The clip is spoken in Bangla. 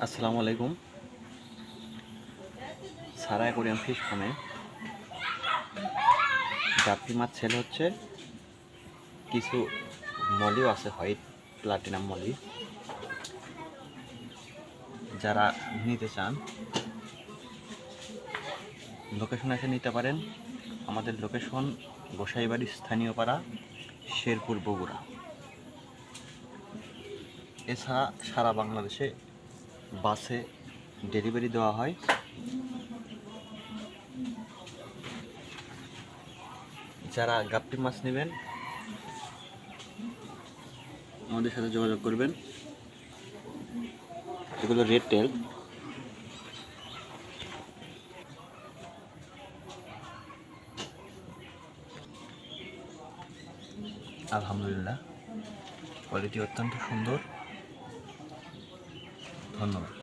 আসসালামু আলাইকুম। সারা অ্যাকোয়ারিয়াম ফিশ ফার্মে গাপ্পি মাছ সেল হচ্ছে। কিছু মলিও আছে, হোয়াইট প্লাটিনাম মলি। যারা নিতে চান লোকেশন এসে নিতে পারেন। আমাদের লোকেশন গোসাইবাড়ি স্থানীয় পাড়া, শেরপুর, বগুড়া। এছাড়া সারা বাংলাদেশে বাসে ডেলিভারি দেওয়া হয়। যারা গাপ্পি মাছ নেবেন আমাদের সাথে যোগাযোগ করবেন। এগুলো রেড টেল। আলহামদুলিল্লাহ, কোয়ালিটি অত্যন্ত সুন্দর। ধন্যবাদ।